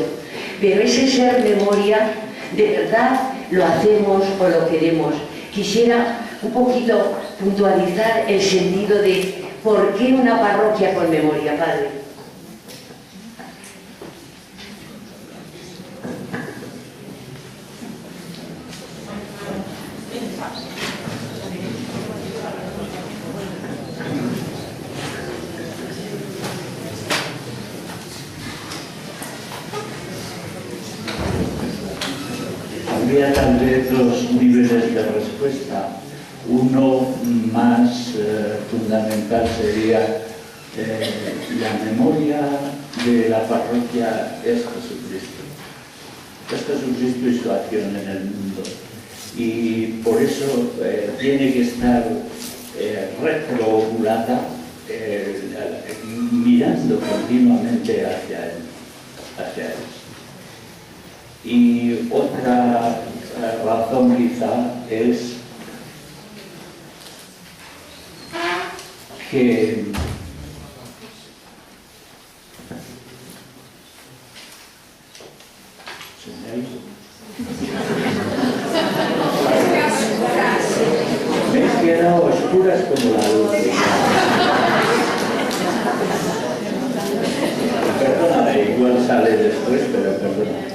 pero ese ser memoria, ¿de verdad lo hacemos o lo queremos? Quisiera un poquito puntualizar el sentido de por qué una parroquia con memoria, padre. Habría tal vez dos niveles de respuesta. Uno más fundamental sería la memoria de la parroquia es Jesucristo. Es Jesucristo y su acción en el mundo. Y por eso tiene que estar retrobulada, mirando continuamente hacia él. Y otra razón quizá es que me he quedado a oscuras como la luz. Perdóname, igual sale después, pero perdóname.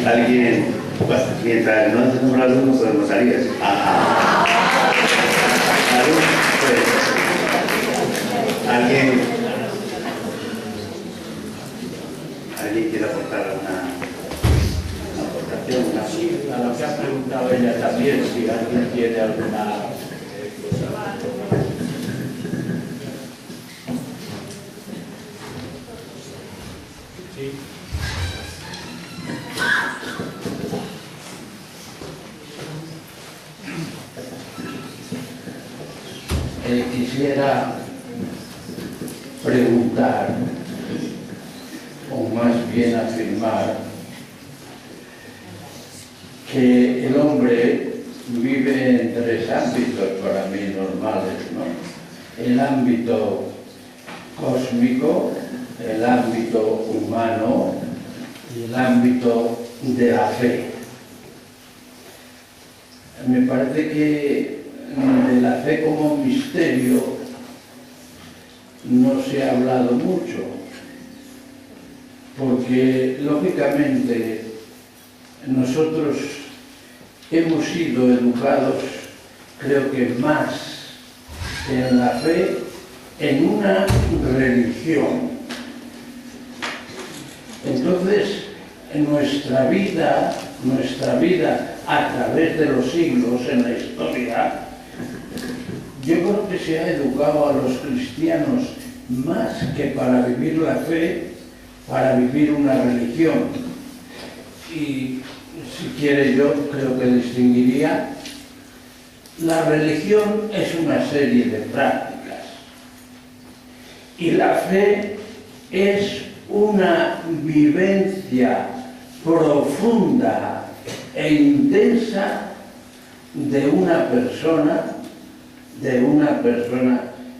Alguien, pues, mientras no encendemos la luz no podemos salir. La luz, pues, ¿alguien quiere aportar una aportación? Sí, a lo que ha preguntado ella también, si alguien tiene alguna cosa. Sí. Quisiera preguntar, o más bien afirmar, que el hombre vive en tres ámbitos para mí normales, ¿no? El ámbito cósmico, el ámbito humano y el ámbito de la fe. Me parece que de la fe como misterio no se ha hablado mucho, porque lógicamente nosotros hemos sido educados, creo que más en la fe, en una religión. Entonces, en nuestra vida a través de los siglos en la historia, yo creo que se ha educado a los cristianos más que para vivir la fe, para vivir una religión. Y si quiere yo creo que distinguiría La religión es una serie de prácticas y la fe es una vivencia profunda e intensa de una persona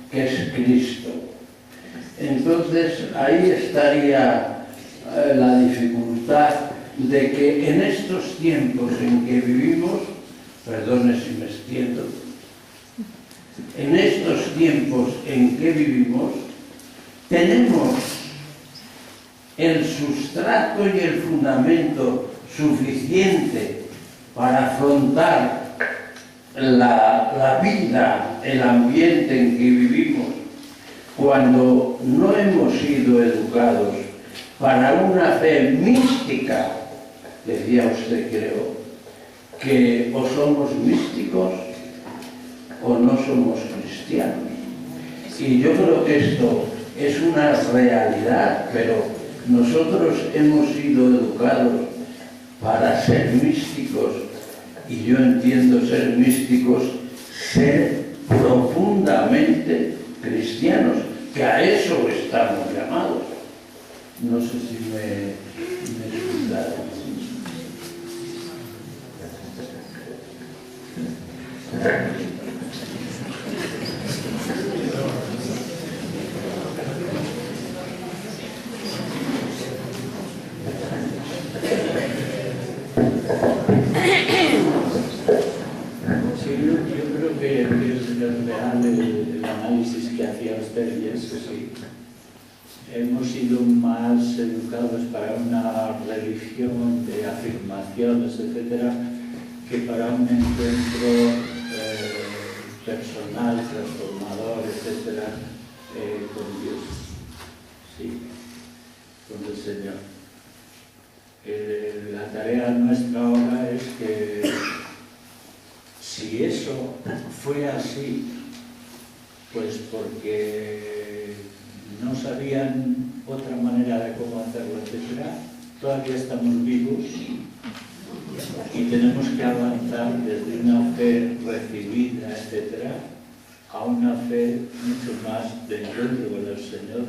que es Cristo. Entonces ahí estaría la dificultad de que en estos tiempos en que vivimos, perdone si me extiendo, en estos tiempos en que vivimos tenemos el sustrato y el fundamento suficiente para afrontar la vida, el ambiente en que vivimos, cuando no hemos sido educados para una fe mística. Decía usted, creo, que o somos místicos o no somos cristianos. Y yo creo que esto es una realidad, pero nosotros hemos sido educados para ser místicos, y yo entiendo ser místicos, ser profundamente cristianos, que a eso estamos llamados. No sé si me explicaron. Yo creo que es real el análisis que hacía usted, y eso sí. Hemos sido más educados para una religión de afirmaciones, etcétera, que para un encuentro personal, transformador, etcétera, con Dios, sí, con el Señor. La tarea nuestra ahora es que, si eso fue así, pues porque no sabían otra manera de cómo hacerlo, etcétera, todavía estamos vivos y tenemos que avanzar desde una fe recibida, etcétera, a una fe mucho más de encuentro con el Señor,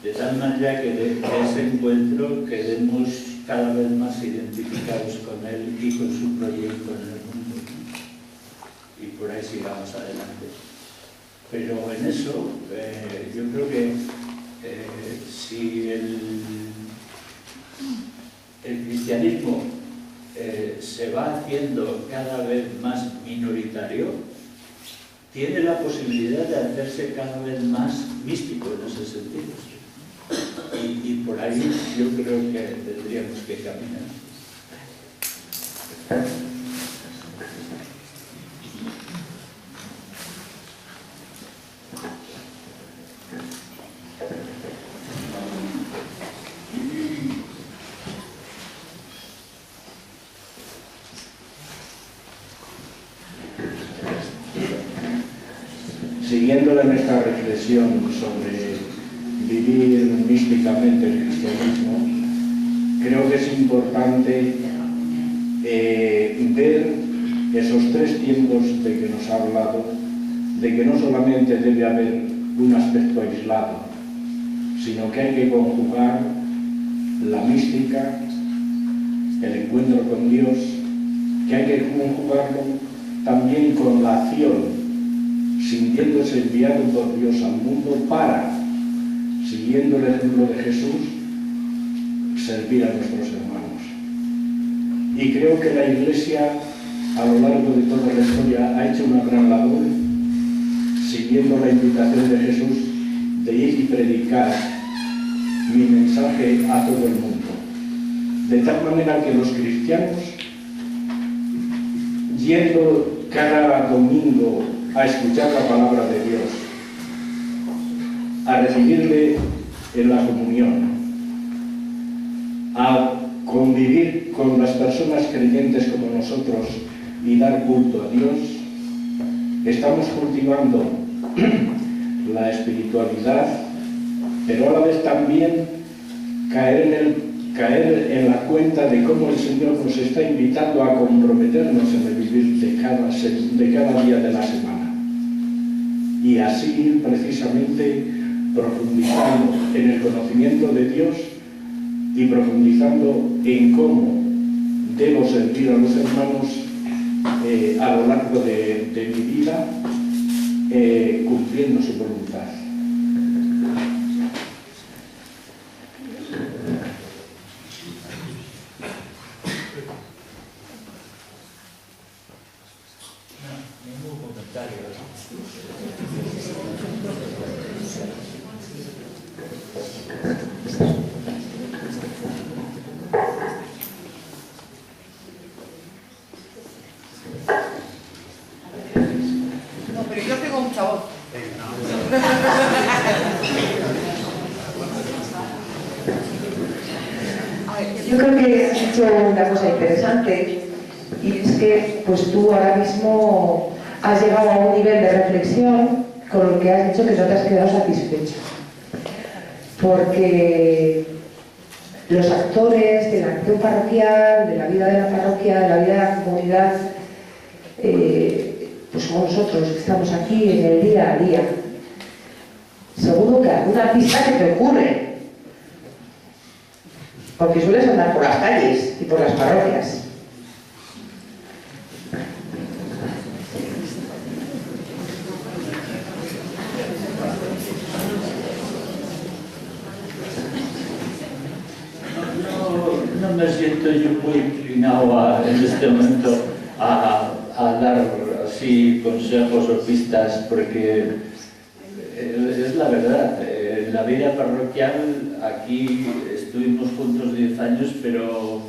de tal manera que de ese encuentro quedemos cada vez más identificados con Él y con su proyecto en el mundo, y por ahí sigamos adelante. Pero en eso yo creo que si el cristianismo se va haciendo cada vez más minoritario, tiene la posibilidad de hacerse cada vez más místico en ese sentido. Y por ahí yo creo que tendríamos que caminar. Siguiendo en esta reflexión sobre vivir místicamente el cristianismo, creo que es importante ver esos tres tiempos de que nos ha hablado, de que no solamente debe haber un aspecto aislado, sino que hay que conjugar la mística, el encuentro con Dios, que hay que conjugarlo también con la acción, sintiéndose enviado por Dios al mundo para, siguiendo el ejemplo de Jesús, servir a nuestros hermanos. Y creo que la Iglesia, a lo largo de toda la historia, ha hecho una gran labor, siguiendo la invitación de Jesús de ir y predicar mi mensaje a todo el mundo. De tal manera que los cristianos, yendo cada domingo a escuchar la palabra de Dios, a recibirle en la comunión, a convivir con las personas creyentes como nosotros y dar culto a Dios, estamos cultivando la espiritualidad, pero a la vez también caer en la cuenta de cómo el Señor nos está invitando a comprometernos en el vivir de cada de cada día de la semana. Y así, precisamente, profundizando en el conocimiento de Dios y profundizando en cómo debo servir a los hermanos a lo largo de mi vida, cumpliendo su voluntad. Ningún comentario. No, pero yo tengo mucha voz. Yo creo que has hecho una cosa interesante y es que pues tú ahora mismo has llegado a un nivel de reflexión con lo que has dicho que no te has quedado satisfecho. Porque los actores de la acción parroquial, de la vida de la parroquia, de la vida de la comunidad, pues somos nosotros que estamos aquí en el día a día. Seguro que alguna pista que te ocurre, porque sueles andar por las calles y por las parroquias. No me siento yo muy inclinado en este momento a dar así consejos o pistas, porque es la verdad. En la vida parroquial aquí estuvimos juntos 10 años, pero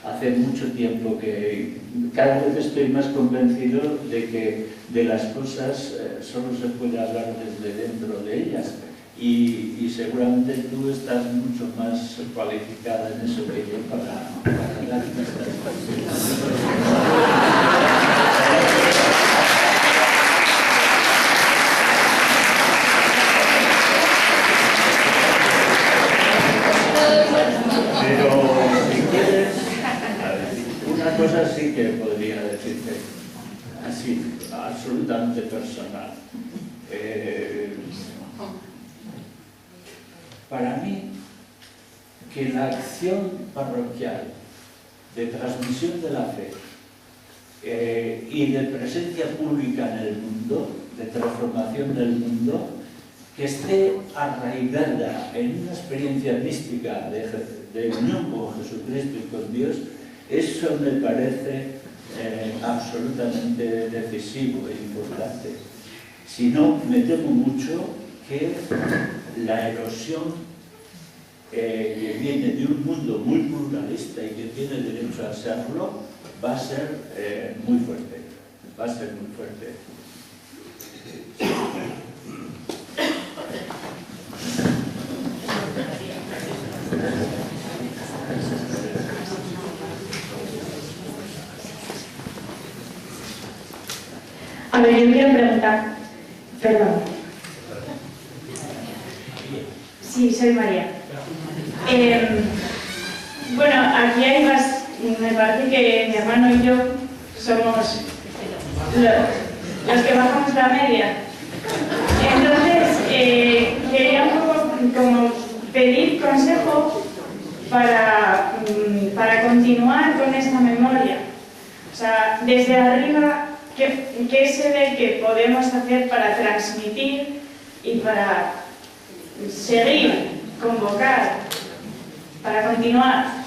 hace mucho tiempo que cada vez estoy más convencido de que de las cosas solo se puede hablar desde dentro de ellas. Y seguramente tú estás mucho más cualificada en eso que yo para dar pistas. Pero si quieres, una cosa sí que podría decirte, así, absolutamente personal. Para mí, que la acción parroquial de transmisión de la fe y de presencia pública en el mundo, de transformación del mundo, que esté arraigada en una experiencia mística de unión con Jesucristo y con Dios, eso me parece absolutamente decisivo e importante. Si no, me temo mucho que la erosión que viene de un mundo muy pluralista y que tiene derecho a serlo, va a ser muy fuerte. Va a ser muy fuerte. A ver, yo quiero preguntar, perdón. Sí, soy María. Bueno, aquí hay más, me parece que mi hermano y yo somos los que bajamos la media. Entonces, quería un poco como pedir consejo para continuar con esta memoria. O sea, desde arriba, ¿qué se ve que podemos hacer para transmitir y para seguir, convocar, para continuar?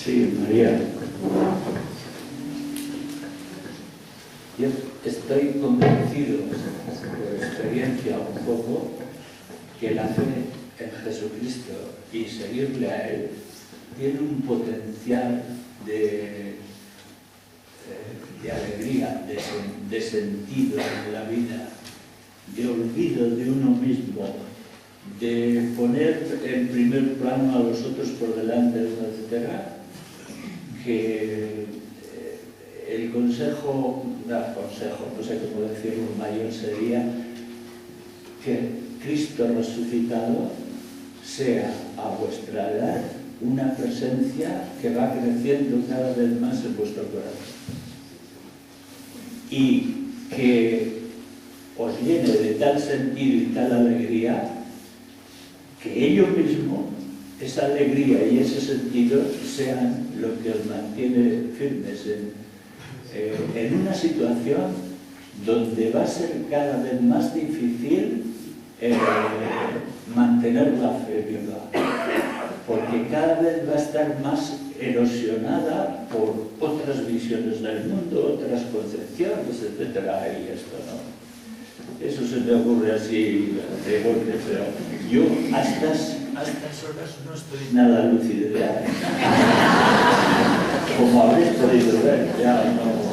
Sí, María. Yo estoy convencido, por experiencia un poco, que la fe en Jesucristo y seguirle a Él tiene un potencial de alegría, de sentido en la vida, de olvido de uno mismo, de poner en primer plano a los otros por delante de uno, etc. Que el consejo, no sé cómo decirlo, mayor sería que Cristo resucitado sea a vuestra edad una presencia que va creciendo cada vez más en vuestro corazón. Y que os llene de tal sentido y tal alegría que ello mismo, esa alegría y ese sentido, sean lo que os mantiene firmes en una situación donde va a ser cada vez más difícil mantener la fe viva, porque cada vez va a estar más erosionada por otras visiones del mundo, otras concepciones, etcétera, y esto, ¿no? Eso se me ocurre así de golpe, pero yo a estas horas no estoy nada lúcido ya. Como habréis podido ver, ya no...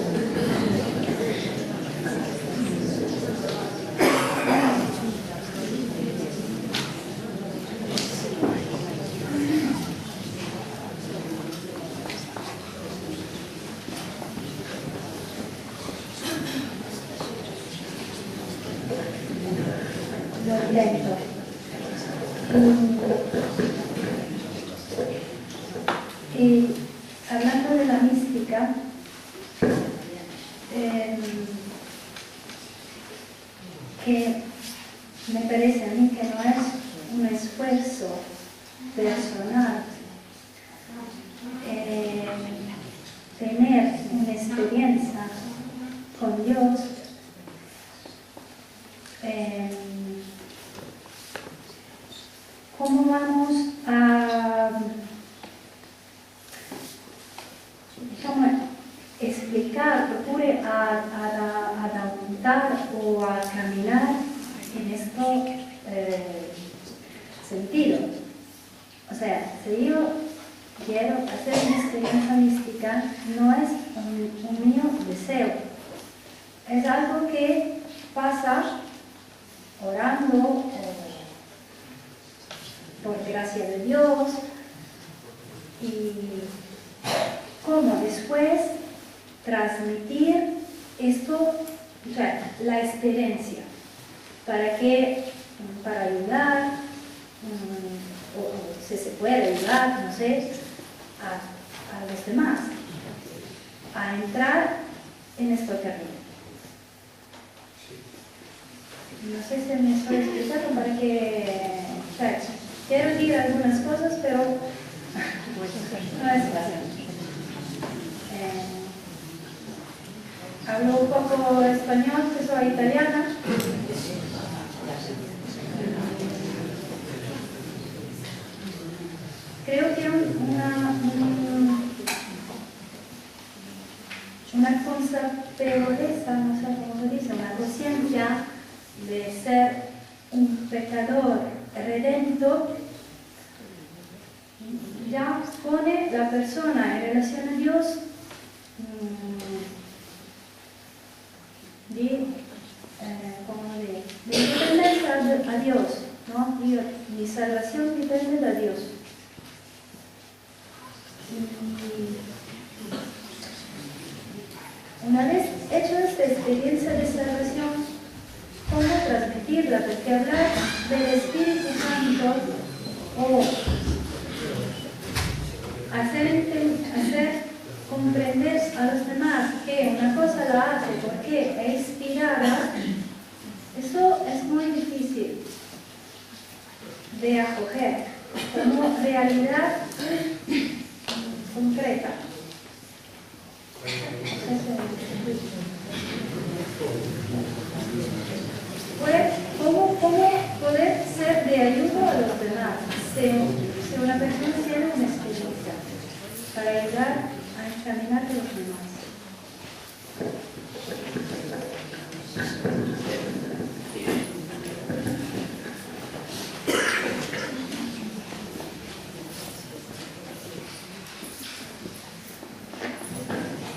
Y hablando de la mística, que me parece a mí que no es un esfuerzo personal tener una experiencia con Dios, ¿cómo vamos a explicar, procure adaptar o a caminar en este sentido? O sea, si yo quiero hacer una experiencia mística, no es un mío deseo, es algo que pasa orando, por gracia de Dios, y cómo después transmitir esto, o sea, la experiencia, para ayudar, o si se puede ayudar, no sé, a los demás, a entrar en este camino. No sé si me estoy explicando para que... O sea, quiero decir algunas cosas, pero no es fácil. Hablo un poco español, que soy italiana. Creo que una consapevolezza, no sé cómo se dice, una conciencia de ser un pecador redento ya pone la persona en relación a Dios de dependencia a Dios, ¿no? Mi salvación depende de Dios. Y una vez hecho esta experiencia de salvación, ¿cómo transmitirla? Porque hablar del Espíritu Santo o hacer comprender a los demás que una cosa la hace porque es inspirada, eso es muy difícil de acoger como realidad concreta. ¿Cómo poder ser de ayuda a los demás si una persona tiene una experiencia para ayudar a encaminar a los demás?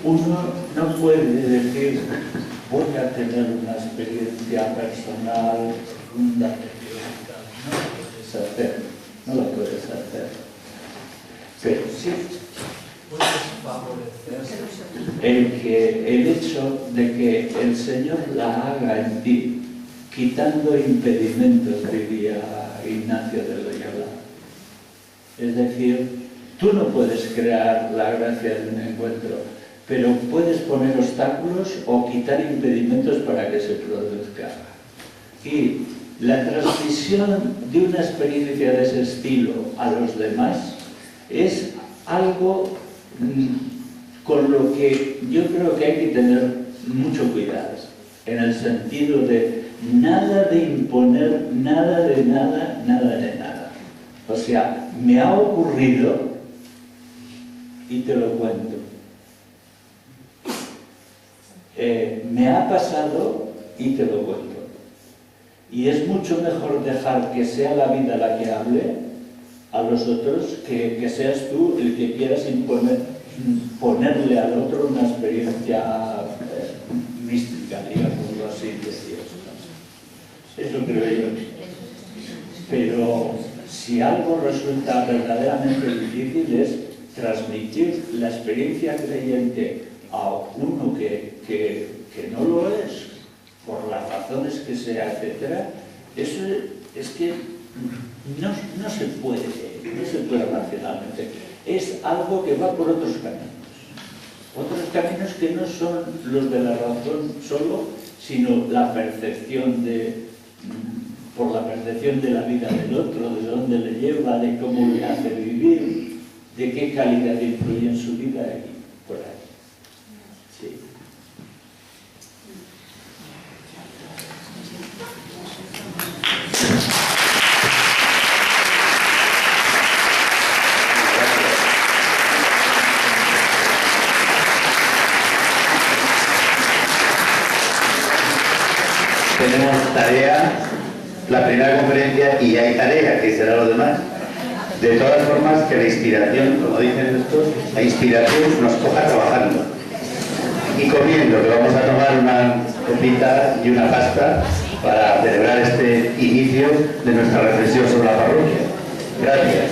Uno no puede decir, voy a tener una experiencia personal profunda de Dios. No lo puedes hacer, no lo puedes hacer. Pero sí puedes favorecer el hecho de que el Señor la haga en ti, quitando impedimentos, diría Ignacio de Loyola. Es decir, tú no puedes crear la gracia de un encuentro, pero puedes poner obstáculos o quitar impedimentos para que se produzca. Y la transmisión de una experiencia de ese estilo a los demás es algo con lo que yo creo que hay que tener mucho cuidado, en el sentido de nada de imponer, nada de nada, nada de nada. O sea, me ha ocurrido y te lo cuento. Me ha pasado y te lo cuento. Y es mucho mejor dejar que sea la vida la que hable a los otros que seas tú el que quieras ponerle al otro una experiencia mística, digámoslo así, eso creo yo. Pero si algo resulta verdaderamente difícil es transmitir la experiencia creyente a uno que no lo es, por las razones que sea, etc., eso es que no se puede racionalmente. Es algo que va por otros caminos que no son los de la razón solo, sino la percepción por la percepción de la vida del otro, de dónde le lleva, de cómo le hace vivir, de qué calidad influye en su vida y por ahí. Sí. Tenemos tarea, la primera conferencia, y hay tarea, que será lo demás. De todas formas, que la inspiración, como dicen estos, la inspiración nos coja trabajando y comiendo, que vamos a tomar una copita y una pasta para celebrar este inicio de nuestra reflexión sobre la parroquia. Gracias.